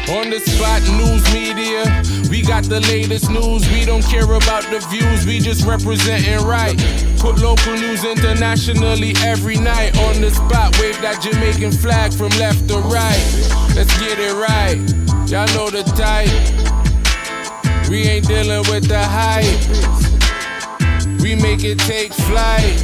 On the spot news media, we got the latest news. We don't care about the views, we just representing right. Put local news internationally every night. On the spot, wave that Jamaican flag from left to right. Let's get it right, y'all know the type. We ain't dealing with the hype, we make it take flight.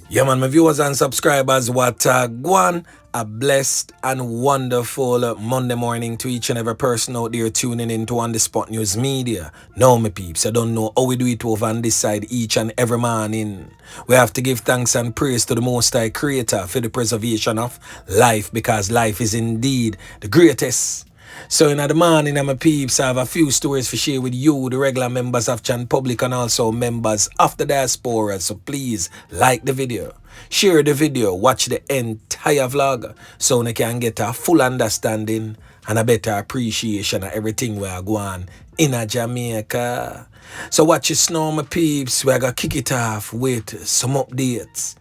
Yeah man, my viewers and subscribers, what Glen, a blessed and wonderful Monday morning to each and every person out there tuning in to On The Spot News Media. Now my peeps, I don't know how we do it over on this side each and every morning. We have to give thanks and praise to the Most High Creator for the preservation of life, because life is indeed the greatest. So in the morning, my peeps, I have a few stories to share with you, the regular members of Chan Public and also members of the diaspora. So please like the video, share the video, watch the entire vlog so you can get a full understanding and a better appreciation of everything we are going in Jamaica. So watch this now, my peeps. We're going to kick it off with some updates.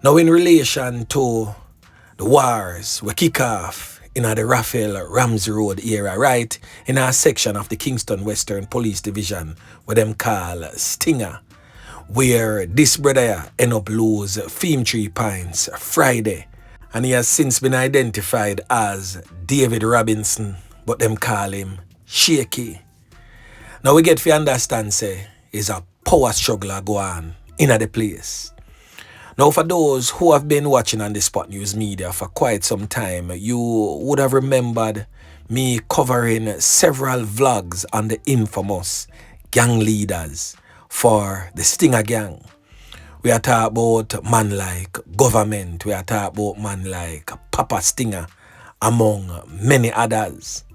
Now in relation to the wars, we kick off in the Raphael Ramsey Road area, right in our section of the Kingston Western Police Division, where them call Stinga, where this brother end up lose 3 pints Friday, and he has since been identified as David Robinson, but them call him Shaky. Now we get to understand, say, is a power struggle go on in the place. Now, for those who have been watching On The Spot News Media for quite some time, you would have remembered me covering several vlogs on the infamous gang leaders for the Stinga gang. We are talking about man like government, we are talking about man like Papa Stinga, among many others.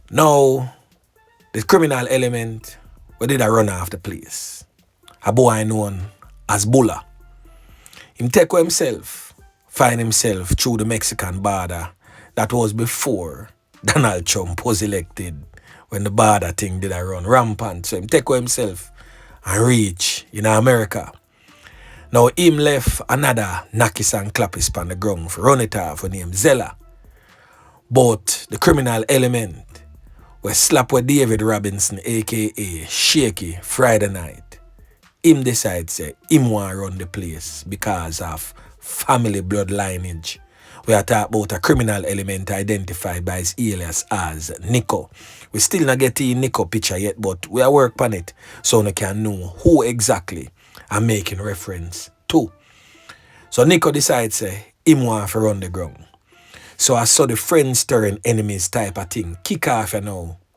Now, the criminal element, we did a run off the place. A boy known as Bulla. Him take himself, find himself through the Mexican border. That was before Donald Trump was elected, when the border thing did a run rampant. So him take himself and reach in America. Now him left another knockis and clappis on the ground for run it off named Zella. But the criminal element was slap with David Robinson, aka Shaky, Friday night. Him decide say him want run the place because of family blood lineage. We are talking about a criminal element identified by his alias as Nico. We still not get the Nico picture yet, but we are working on it so we can know who exactly I'm making reference to. So Nico decides say him want to run the ground. So I saw the friends turn enemies type of thing kick off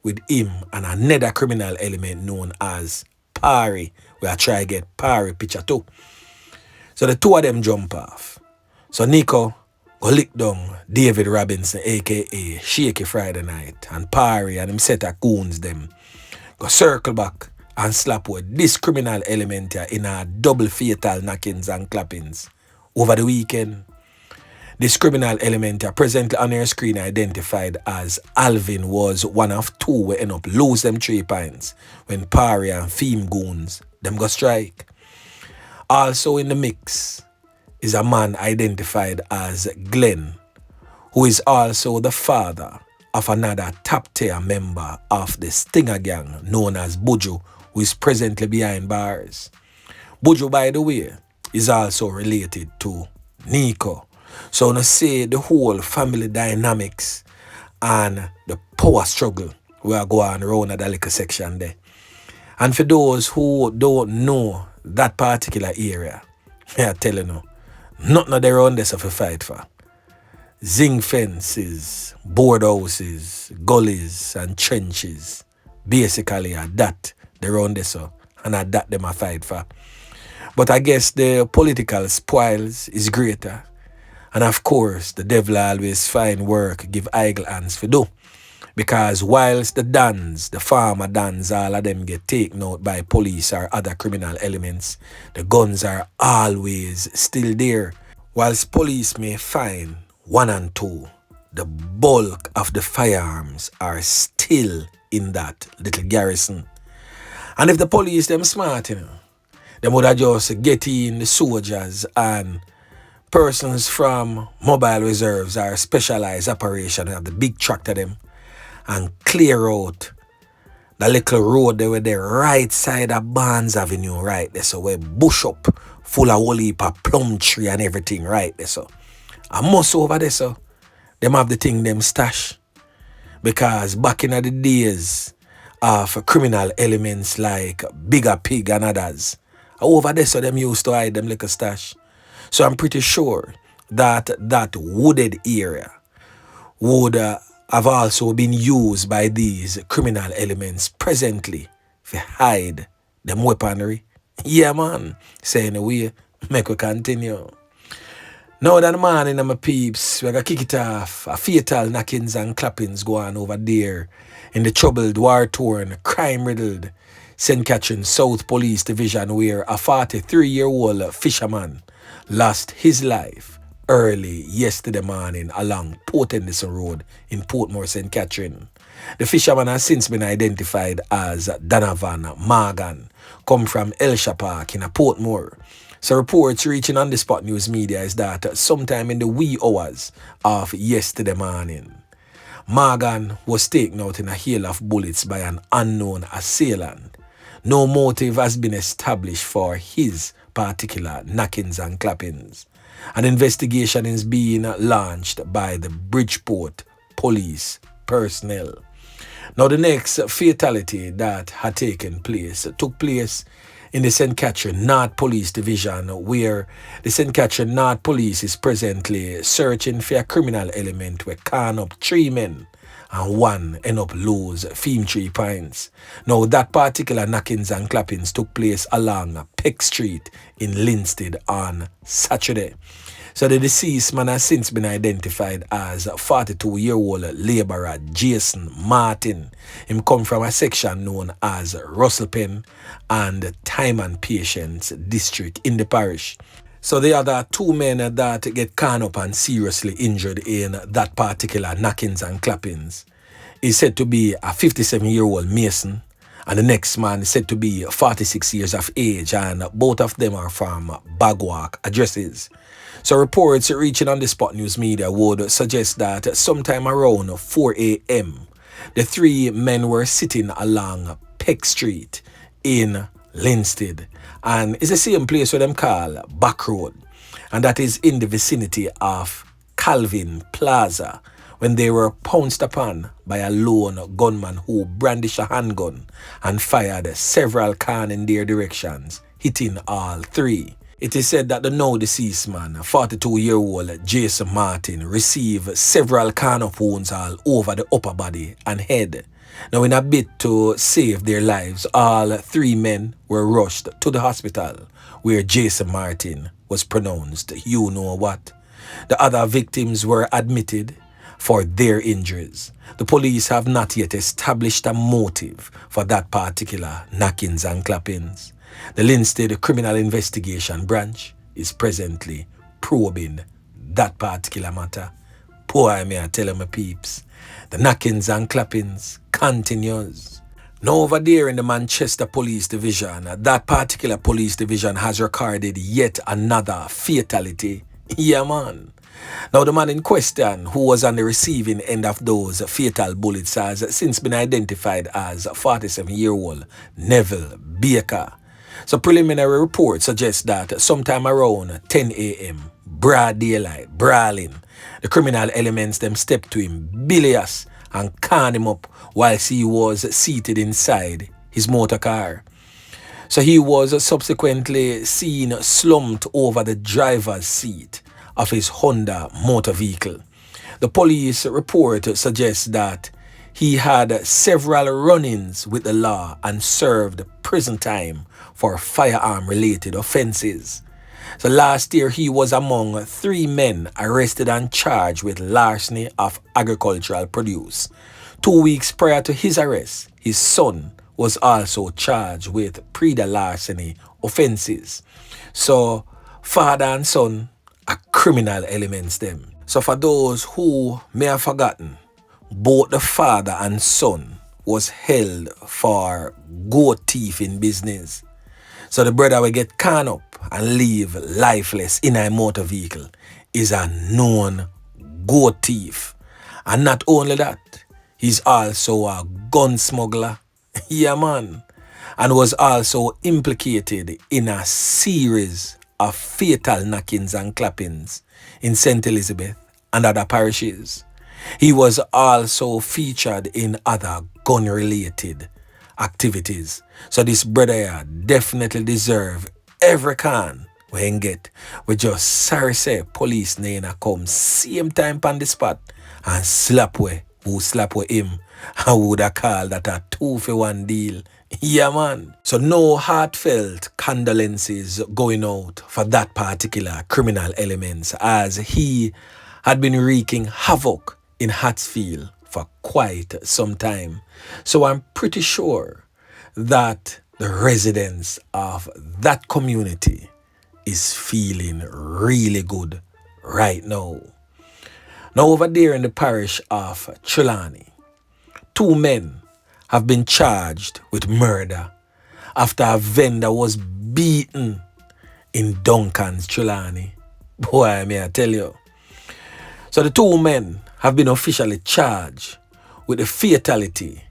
with him and another criminal element known as Farin. We are trying to get Farin picture too. So the two of them jump off. So Nico go lick down David Robinson, aka Shaky, Friday night, and Farin and him set of goons them go circle back and slap with this criminal element here in a double fatal knockings and clappings over the weekend. This criminal element here presently on your screen identified as Alvin was one of two who end up lose them 3 pints when Farin and Theme goons them go strike. Also in the mix is a man identified as Glen, who is also the father of another top tier member of the Stinga gang known as Buju, who is presently behind bars. Buju, by the way, is also related to Nico. So I say the whole family dynamics and the power struggle we are going around at the little section there. And for those who don't know that particular area, I tell you now, nothing there around there to fight for. Zinc fences, board houses, gullies and trenches. Basically that they around there so, and that them a fight for. But I guess the political spoils is greater. And of course, the devil always find work, give idle hands for do. Because whilst the Dans, the farmer Dans, all of them get taken out by police or other criminal elements, the guns are always still there. Whilst police may find 1 and 2, the bulk of the firearms are still in that little garrison. And if the police them smart, they would have just get in the soldiers and Persons from mobile reserves or specialized operation have the big tractor them and clear out the little road there with the right side of Barnes Avenue right there. So we bush up full of whole heap of plum tree and everything right there. So I must over there so them have the thing them stash. Because back in the days of criminal elements like Bigger Pig and others, over there so them used to hide them like a stash. So I'm pretty sure that that wooded area would have also been used by these criminal elements presently to hide them weaponry. Yeah, man. So anyway, make we continue. Now that morning, my peeps, we gotta kick it off. A fatal knockings and clappings go on over there in the troubled, war-torn, crime-riddled St. Catherine South Police Division, where a 43-year-old fisherman lost his life early yesterday morning along Port Henderson Road in Portmore, St. Catherine. The fisherman has since been identified as Donavan Morgan, come from Elsha Park in Portmore. So reports reaching on the Spot News Media is that sometime in the wee hours of yesterday morning, Morgan was taken out in a hail of bullets by an unknown assailant. No motive has been established for his particular knockings and clappings. An investigation is being launched by the Bridgeport police personnel. Now, the next fatality that had taken place took place in the St. Catherine North Police Division, where the St. Catherine North Police is presently searching for a criminal element where can up 3 men and 1 end up lose 3 points. Now, that particular knockings and clappings took place along Peck Street in Linstead on Saturday. So the deceased man has since been identified as 42-year-old labourer Jason Martin. Him come from a section known as Russell Pen and Time and Patience district in the parish. So the other 2 men that get caught up and seriously injured in that particular knockings and clappings is said to be a 57-year-old mason, and the next man is said to be 46 years of age, and both of them are from Bagwalk addresses. So reports reaching on the Spot News Media would suggest that sometime around 4 a.m., the 3 men were sitting along Peck Street in Linstead, and it's the same place where them call Back Road, and that is in the vicinity of Calvin Plaza, when they were pounced upon by a lone gunman who brandished a handgun and fired several cans in their directions, hitting all 3. It is said that the now deceased man, 42-year-old Jason Martin, received several can of wounds all over the upper body and head. Now, in a bid to save their lives, all 3 men were rushed to the hospital where Jason Martin was pronounced you know what. The other victims were admitted for their injuries. The police have not yet established a motive for that particular knockings and clappings. The Linstead Criminal Investigation Branch is presently probing that particular matter. Boy, may I tell my peeps, the knockings and clappings continues. Now over there in the Manchester Police Division, that particular police division has recorded yet another fatality. Yeah, man. Now the man in question, who was on the receiving end of those fatal bullets, has since been identified as 47-year-old Neville Baker. So preliminary reports suggest that sometime around 10 a.m., broad daylight, brawling, the criminal elements them stepped to him, bilious, and can him up whilst he was seated inside his motor car. So he was subsequently seen slumped over the driver's seat of his Honda motor vehicle. The police report suggests that he had several run-ins with the law and served prison time for firearm-related offenses. So last year, he was among 3 men arrested and charged with larceny of agricultural produce. 2 weeks prior to his arrest, his son was also charged with larceny offenses. So father and son are criminal elements them. So for those who may have forgotten, both the father and son was held for goat thieving business. So the brother will get caught up and leave lifeless in a motor vehicle. is a known goat thief. And not only that, he's also a gun smuggler. Yeah, man. And was also implicated in a series of fatal knockings and clappings in St. Elizabeth and other parishes. He was also featured in other gun-related activities. So this brother here definitely deserve every can we can get. We just sorry say police naina come same time on the spot and slap we who slap with him. I would have called that a 2-for-1 deal. Yeah, man. So no heartfelt condolences going out for that particular criminal elements, as he had been wreaking havoc in Hatfield for quite some time. So I'm pretty sure that the residents of that community is feeling really good right now. Now over there in the parish of Trelawney, 2 men have been charged with murder after a vendor was beaten in Duncans, Trelawney. Boy, may I tell you. So the 2 men have been officially charged with the fatality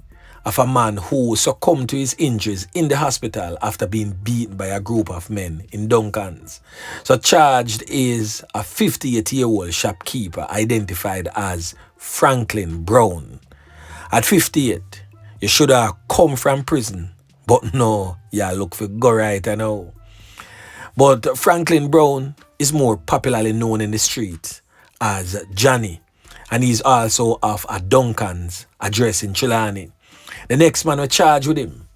of a man who succumbed to his injuries in the hospital after being beaten by a group of men in Duncans. So charged is a 58-year-old shopkeeper identified as Franklin Brown. At 58, you should have come from prison, but no, you look for go right I know. But Franklin Brown is more popularly known in the street as Johnny, and he's also of a Duncans address in Trelawney. The next man who charged with him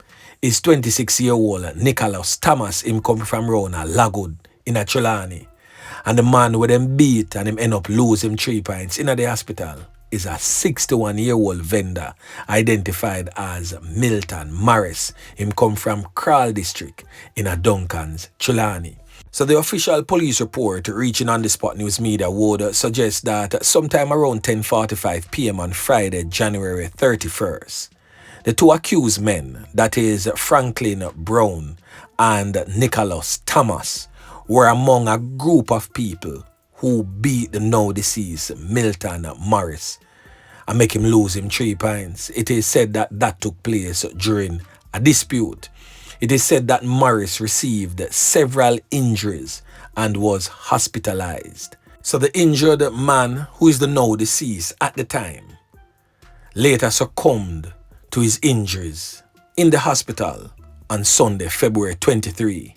is 26-year-old Nicholas Thomas. Him come from round a Lagwood in a Trelawney. And the man with him beat and him end up losing 3 pints in the hospital is a 61-year-old vendor identified as Milton Morris. Him come from Crawl District in a Duncans, Trelawney. So the official police report reaching on the Spot News Media would suggest that sometime around 10:45 p.m. on Friday, January 31st, the 2 accused men, that is Franklin Brown and Nicholas Thomas, were among a group of people who beat the now deceased Milton Morris and make him lose him 3 pints. It is said that that took place during a dispute. It is said that Morris received several injuries and was hospitalized. So the injured man, who is the now deceased at the time, later succumbed to his injuries in the hospital on Sunday, February 23.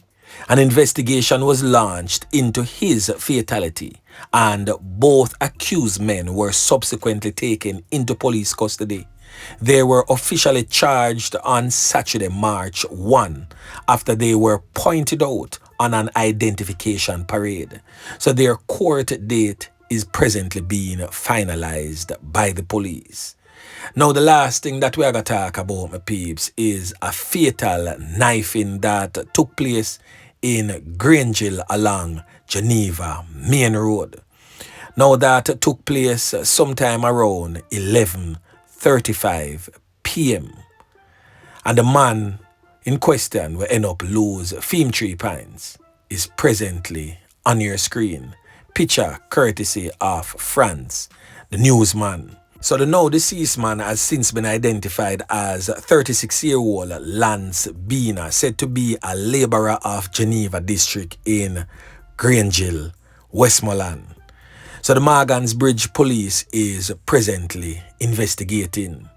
An investigation was launched into his fatality, and both accused men were subsequently taken into police custody. They were officially charged on Saturday, March 1, after they were pointed out on an identification parade. So their court date is presently being finalized by the police. Now the last thing that we are going to talk about, my peeps, is a fatal knifing that took place in Grangeville along Geneva Main Road. Now that took place sometime around 11:35 p.m. And the man in question will end up lose 3 pints is presently on your screen. Picture courtesy of France, the newsman. So the now deceased man has since been identified as 36-year-old Lance Bina, said to be a labourer of Geneva district in Grangeville, Westmoreland. So the Morgan's Bridge police is presently investigating.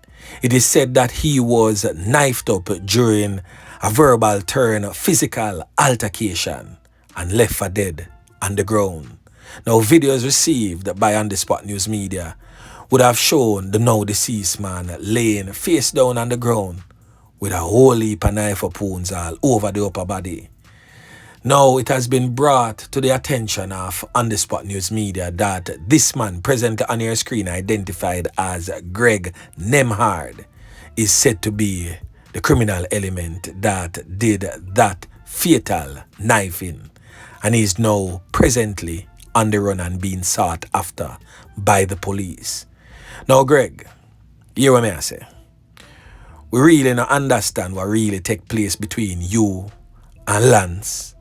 It is said that he was knifed up during a verbal turn physical altercation and left for dead on the ground. Now videos received by On The Spot News Media would have shown the now deceased man laying face down on the ground with a whole heap of knife wounds all over the upper body. Now it has been brought to the attention of On The Spot News Media that this man presently on your screen, identified as Greg Nemhard, is said to be the criminal element that did that fatal knifing, and is now presently on the run and being sought after by the police. Now, Greg, hear what I say. We really don't understand what really take place between you and Lance.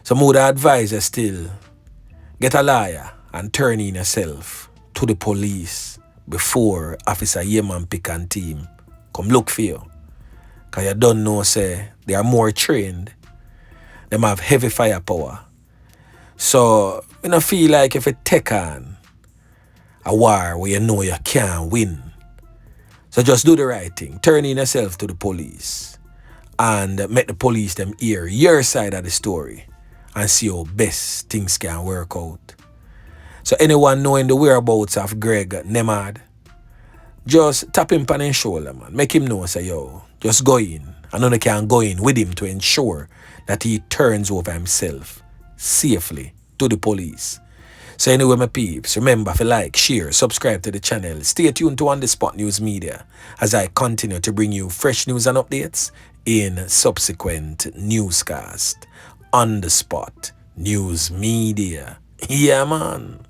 So I would advise you still, get a lawyer and turn in yourself to the police before Officer Yeman Pick and team come look for you. Because you don't know, say, they are more trained. They have heavy firepower. So, I don't feel like if you take on a war where you know you can't win. So just do the right thing. Turn in yourself to the police and make the police them hear your side of the story and see how best things can work out. So anyone knowing the whereabouts of Greg Nemad, just tap him on his shoulder, man. Make him know, say, yo, just go in. Another can go in with him to ensure that he turns over himself safely to the police. So anyway, my peeps, remember to like, share, subscribe to the channel. Stay tuned to On The Spot News Media as I continue to bring you fresh news and updates in subsequent newscast. On The Spot News Media. Yeah, man.